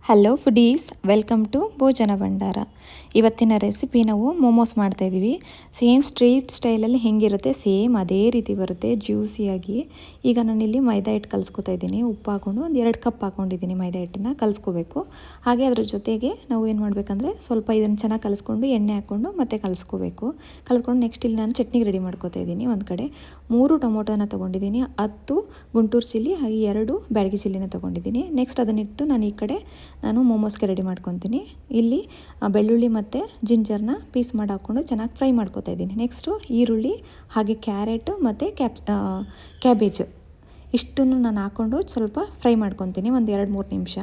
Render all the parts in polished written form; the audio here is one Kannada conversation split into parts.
ಹಲೋ ಫುಡೀಸ್, ವೆಲ್ಕಮ್ ಟು ಭೋಜನ ಭಂಡಾರ. ಇವತ್ತಿನ ರೆಸಿಪಿ ನಾವು ಮೋಮೋಸ್ ಮಾಡ್ತಾಯಿದ್ದೀವಿ. ಸೇಮ್ ಸ್ಟ್ರೀಟ್ ಸ್ಟೈಲಲ್ಲಿ ಹೆಂಗಿರುತ್ತೆ ಸೇಮ್ ಅದೇ ರೀತಿ ಬರುತ್ತೆ, ಜ್ಯೂಸಿಯಾಗಿ. ಈಗ ನಾನಿಲ್ಲಿ ಮೈದಾ ಹಿಟ್ಟು ಕಲಿಸ್ಕೊತಾ ಇದ್ದೀನಿ. ಉಪ್ಪು ಹಾಕ್ಕೊಂಡು ಒಂದು 2 ಕಪ್ ಹಾಕ್ಕೊಂಡಿದ್ದೀನಿ. ಮೈದಾ ಹಿಟ್ಟನ್ನು ಕಲಿಸ್ಕೋಬೇಕು. ಹಾಗೆ ಅದ್ರ ಜೊತೆಗೆ ನಾವು ಏನು ಮಾಡಬೇಕಂದ್ರೆ ಸ್ವಲ್ಪ ಇದನ್ನು ಚೆನ್ನಾಗಿ ಕಲಿಸ್ಕೊಂಡು ಎಣ್ಣೆ ಹಾಕ್ಕೊಂಡು ಮತ್ತೆ ಕಲಿಸ್ಕೋಬೇಕು. ಕಲಿಸ್ಕೊಂಡು ನೆಕ್ಸ್ಟ್ ಇಲ್ಲಿ ನಾನು ಚಟ್ನಿಗೆ ರೆಡಿ ಮಾಡ್ಕೋತಾ ಇದ್ದೀನಿ. ಒಂದು ಕಡೆ 3 ಟೊಮೊಟೊನ ತೊಗೊಂಡಿದ್ದೀನಿ, 10 ಗುಂಟೂರು ಚಿಲ್ಲಿ ಹಾಗೆ 2 ಬ್ಯಾಡಗಿ ಚಿಲ್ಲಿನ ತೊಗೊಂಡಿದ್ದೀನಿ. ನೆಕ್ಸ್ಟ್ ಅದನ್ನಿಟ್ಟು ನಾನು ಈ ಕಡೆ ಮೋಮೋಸ್ಗೆ ರೆಡಿ ಮಾಡ್ಕೊತೀನಿ. ಇಲ್ಲಿ ಬೆಳ್ಳುಳ್ಳಿ ಮತ್ತು ಜಿಂಜರ್ನ ಪೀಸ್ ಮಾಡಿ ಹಾಕ್ಕೊಂಡು ಚೆನ್ನಾಗಿ ಫ್ರೈ ಮಾಡ್ಕೊತಾ ಇದ್ದೀನಿ. ನೆಕ್ಸ್ಟು ಈರುಳ್ಳಿ ಹಾಗೆ ಕ್ಯಾರೆಟು ಮತ್ತು ಕ್ಯಾಬೇಜು ಇಷ್ಟನ್ನು ನಾನು ಹಾಕ್ಕೊಂಡು ಸ್ವಲ್ಪ ಫ್ರೈ ಮಾಡ್ಕೊತೀನಿ ಒಂದು 2-3 ನಿಮಿಷ.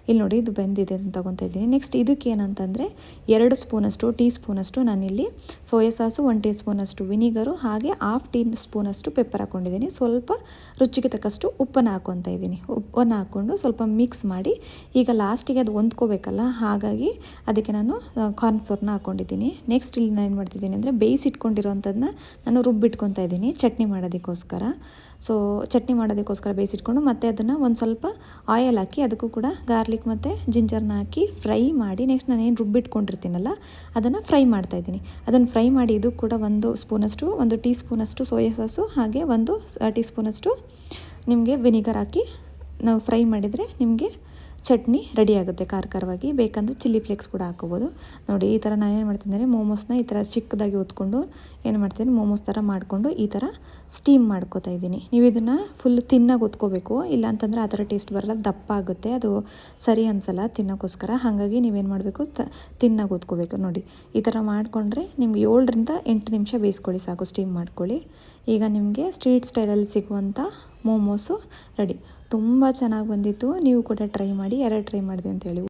ಇಲ್ಲಿ ನೋಡಿ ಇದು ಬೆಂದಿದೆ ಅಂತ ತೊಗೊತಾ ಇದ್ದೀನಿ. ನೆಕ್ಸ್ಟ್ ಇದಕ್ಕೆ ಏನಂತಂದರೆ 2 ಸ್ಪೂನಷ್ಟು ಟೀ ಸ್ಪೂನಷ್ಟು ನಾನಿಲ್ಲಿ ಸೋಯಾ ಸಾಸು, 1 ಟೀ ಸ್ಪೂನಷ್ಟು ವಿನಿಗರು ಹಾಗೆ 1/2 ಟೀ ಸ್ಪೂನಷ್ಟು ಪೆಪ್ಪರ್ ಹಾಕ್ಕೊಂಡಿದ್ದೀನಿ. ಸ್ವಲ್ಪ ರುಚಿಗೆ ತಕ್ಕಷ್ಟು ಉಪ್ಪನ್ನು ಹಾಕ್ಕೊತಾ ಇದ್ದೀನಿ. ಉಪ್ಪನ್ನು ಹಾಕ್ಕೊಂಡು ಸ್ವಲ್ಪ ಮಿಕ್ಸ್ ಮಾಡಿ ಈಗ ಲಾಸ್ಟಿಗೆ ಅದು ಹೊಂದ್ಕೋಬೇಕಲ್ಲ, ಹಾಗಾಗಿ ಅದಕ್ಕೆ ನಾನು ಕಾರ್ನ್ಫ್ಲೋರ್ನ ಹಾಕ್ಕೊಂಡಿದ್ದೀನಿ. ನೆಕ್ಸ್ಟ್ ಇಲ್ಲಿ ನಾನು ಏನು ಮಾಡ್ತಿದ್ದೀನಿ ಅಂದರೆ ಬೇಯಿಸಿಟ್ಕೊಂಡಿರೋಂಥದ್ದನ್ನ ನಾನು ರುಬ್ಬಿಟ್ಕೊತಾ ಇದ್ದೀನಿ ಚಟ್ನಿ ಮಾಡೋದಕ್ಕೋಸ್ಕರ. ಸೊ ಚಟ್ನಿ ಮಾಡೋದಕ್ಕೋಸ್ಕರ ಬೇಯಿಸಿಟ್ಕೊಂಡು ಮತ್ತೆ ಅದನ್ನು ಒಂದು ಸ್ವಲ್ಪ ಆಯಿಲ್ ಹಾಕಿ ಅದಕ್ಕೂ ಕೂಡ ಗಾರ್ಲಿಕ್ ಮತ್ತು ಜಿಂಜರ್ನ ಹಾಕಿ ಫ್ರೈ ಮಾಡಿ ನೆಕ್ಸ್ಟ್ ನಾನೇನು ರುಬ್ಬಿಟ್ಕೊಂಡಿರ್ತೀನಲ್ಲ ಅದನ್ನು ಫ್ರೈ ಮಾಡ್ತಾಯಿದ್ದೀನಿ. ಅದನ್ನು ಫ್ರೈ ಮಾಡಿ ಇದು ಕೂಡ 1 ಟೀ ಸ್ಪೂನಷ್ಟು ಸೋಯಾ ಸಾಸು ಹಾಗೆ 1 ಟೀ ಸ್ಪೂನಷ್ಟು ನಿಮಗೆ ವಿನಿಗರ್ ಹಾಕಿ ನಾವು ಫ್ರೈ ಮಾಡಿದರೆ ನಿಮಗೆ ಚಟ್ನಿ ರೆಡಿ ಆಗುತ್ತೆ ಖಾರವಾಗಿ. ಬೇಕಂದರೆ ಚಿಲ್ಲಿ ಫ್ಲೇಕ್ಸ್ ಕೂಡ ಹಾಕೋಬೋದು. ನೋಡಿ ಈ ಥರ ನಾನು ಏನು ಮಾಡ್ತಿದ್ದೀನಿ, ಮೋಮೋಸ್ನ ಈ ಥರ ಚಿಕ್ಕದಾಗಿ ಹೊತ್ಕೊಂಡು ಏನು ಮಾಡ್ತೀನಿ, ಮೋಮೋಸ್ ಥರ ಮಾಡಿಕೊಂಡು ಈ ಥರ ಸ್ಟೀಮ್ ಮಾಡ್ಕೋತಾ ಇದ್ದೀನಿ. ನೀವು ಇದನ್ನು ಫುಲ್ ತಿನ್ನಾಗಿ ಹೊತ್ಕೋಬೇಕು, ಇಲ್ಲ ಅಂತಂದರೆ ಆ ಥರ ಟೇಸ್ಟ್ ಬರಲ್ಲ, ದಪ್ಪ ಆಗುತ್ತೆ, ಅದು ಸರಿ ಅನಿಸಲ್ಲ ತಿನ್ನೋಕ್ಕೋಸ್ಕರ. ಹಾಗಾಗಿ ನೀವೇನು ಮಾಡಬೇಕು, ತಿನ್ನಾಗಿ ಹೊತ್ಕೋಬೇಕು. ನೋಡಿ ಈ ಥರ ಮಾಡಿಕೊಂಡ್ರೆ ನಿಮ್ಗೆ 7ರಿಂದ 8 ನಿಮಿಷ ಬೇಯಿಸ್ಕೊಳ್ಳಿ ಸಾಕು, ಸ್ಟೀಮ್ ಮಾಡ್ಕೊಳ್ಳಿ. ಈಗ ನಿಮಗೆ ಸ್ಟ್ರೀಟ್ ಸ್ಟೈಲಲ್ಲಿ ಸಿಗುವಂಥ ಮೋಮೋಸು ರೆಡಿ. ತುಂಬ ಚೆನ್ನಾಗಿ ಬಂದಿತ್ತು. ನೀವು ಕೂಡ ಟ್ರೈ ಮಾಡಿ. ಯಾರು ಟ್ರೈ ಮಾಡಿದೆ ಅಂತೇಳಿ.